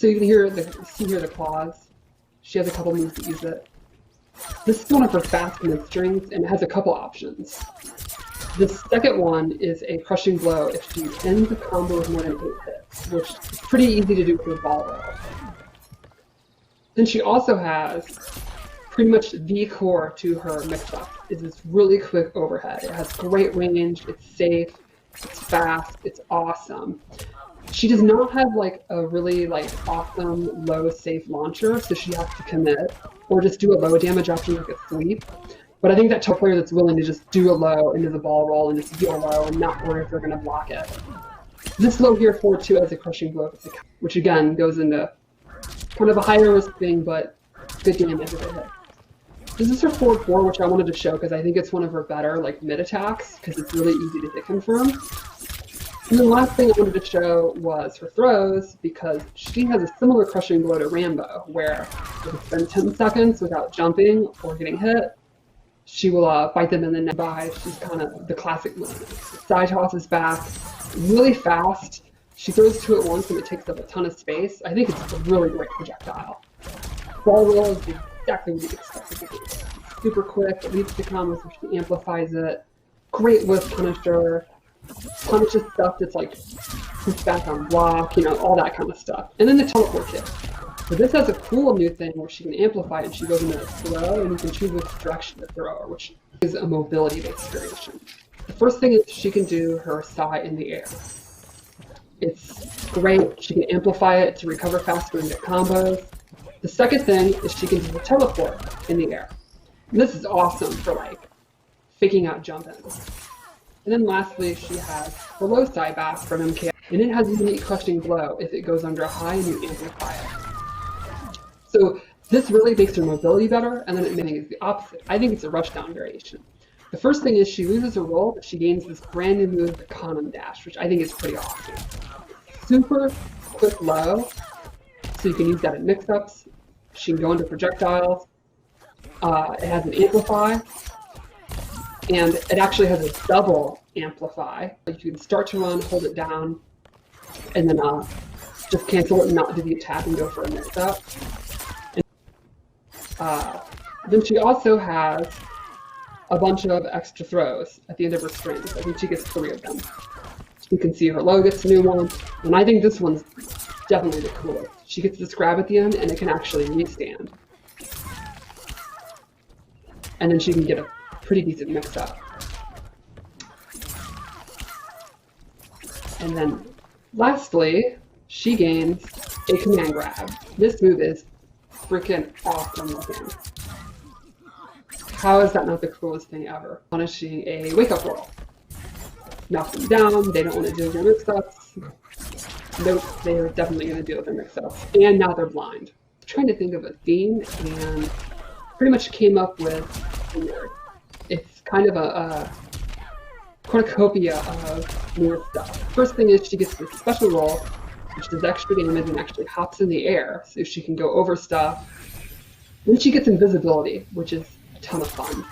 So you can hear see here the claws. She has a couple moves to use it. This is one of her fast mid strings, and it has a couple options. The second one is a crushing blow if she ends the combo with more than 8 hits, which is pretty easy to do with ball roll. Then she also has pretty much the core to her mix-up, is this really quick overhead. It has great range, it's safe, it's fast, it's awesome. She does not have like a really like awesome low safe launcher, so she has to commit or just do a low damage after like a sweep. But I think that top player that's willing to just do a low into the ball roll and just deal low and not worry if they're going to block it. This low here 4-2 has a crushing blow, which again goes into kind of a higher risk thing, but good damage if it hits. This is her 4-4, which I wanted to show because I think it's one of her better like mid attacks because it's really easy to hit confirm. And the last thing I wanted to show was her throws, because she has a similar crushing blow to Rambo, where if it's been 10 seconds without jumping or getting hit, she will bite them in the neck by. She's kind of the classic Mileena. Side tosses back, really fast. She throws 2 at once and it takes up a ton of space. I think it's a really great projectile. Ball roll is exactly what you expect it to be. Super quick, it leads to combos, so she amplifies it. Great whiff punisher. Punishes stuff that's like push back on block, you know, all that kind of stuff. And then the teleport kick. So this has a cool new thing where she can amplify and she goes into a throw and you can choose which direction to throw her, which is a mobility-based variation. The first thing is she can do her Sai in the air. It's great. She can amplify it to recover faster and get combos. The second thing is she can do the teleport in the air. And this is awesome for like faking out jump ins. And then lastly, she has the low side back from MK, and it has a unique crushing blow if it goes under a high and you amplify it. So this really makes her mobility better, and then it makes the opposite. I think it's a rushdown variation. The first thing is she loses her roll, but she gains this brand new move, the Condom Dash, which I think is pretty awesome. Super quick low, so you can use that in mix-ups. She can go into projectiles. It has an amplify. And it actually has a double amplify. Like you can start to run, hold it down, and then just cancel it and not do the attack and go for a mix-up. Then she also has a bunch of extra throws at the end of her strings. I think she gets 3 of them. You can see her low gets a new one, and I think this one's definitely the coolest. She gets this grab at the end, and it can actually restand. And then she can get a pretty decent mix-up. And then lastly, she gains a command grab. This move is freaking awesome looking. How is that not the coolest thing ever? Punishing a wake-up roll. Knock them down, they don't want to deal with their mix-ups. Nope, they are definitely going to deal with their mix-ups. And now they're blind. I'm trying to think of a theme and pretty much came up with a word. It's kind of a cornucopia of newer stuff. First thing is she gets this special roll, which does extra damage and actually hops in the air, so she can go over stuff. Then she gets invisibility, which is a ton of fun.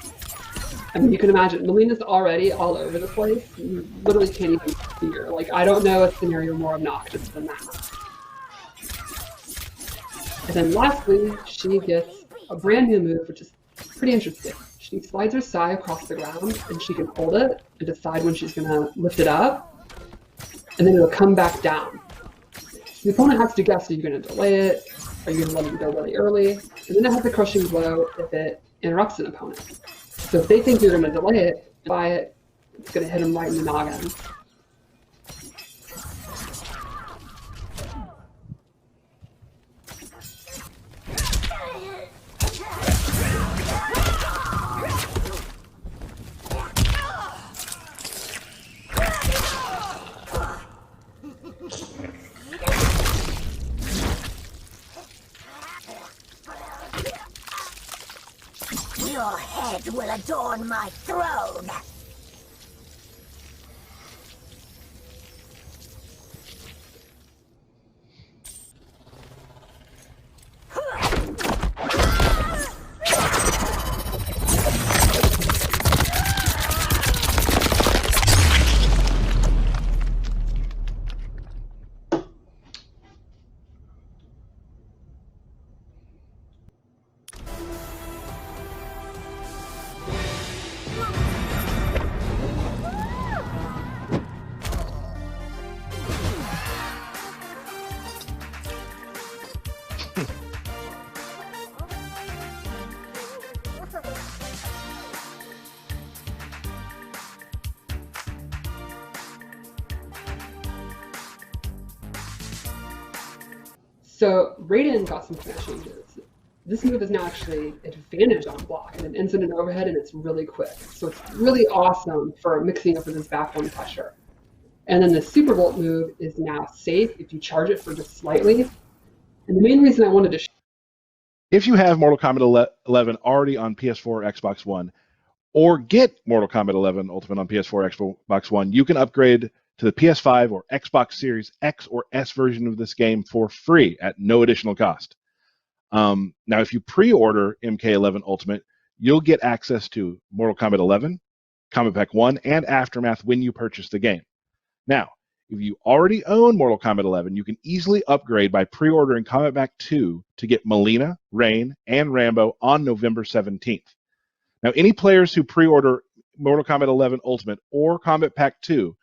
I mean, you can imagine, Mileena's already all over the place. You literally can't even see her. Like, I don't know a scenario more obnoxious than that. And then lastly, she gets a brand new move, which is pretty interesting. She slides her Sai across the ground, and she can hold it and decide when she's going to lift it up, and then it'll come back down. So the opponent has to guess, are you going to delay it? Are you going to let it go really early? And then it has a crushing blow if it interrupts an opponent. So if they think you're going to delay it, buy it, it's going to hit them right in the noggin. Your head will adorn my throne. So Raiden got some command changes. This move is now actually advantage on block, and it ends in an overhead, and it's really quick. So it's really awesome for mixing up with his back one pressure. And then the Super Volt move is now safe if you charge it for just slightly. And the main reason I wanted to If you have Mortal Kombat 11 already on PS4 or Xbox One, or get Mortal Kombat 11 Ultimate on PS4 or Xbox One, you can upgrade to the PS5 or Xbox Series X or S version of this game for free at no additional cost. Now, if you pre-order MK11 Ultimate, you'll get access to Mortal Kombat 11, Kombat Pack 1, and Aftermath when you purchase the game. Now, if you already own Mortal Kombat 11, you can easily upgrade by pre-ordering Kombat Pack 2 to get Mileena, Rain, and Rambo on November 17th. Now, any players who pre-order Mortal Kombat 11 Ultimate or Kombat Pack 2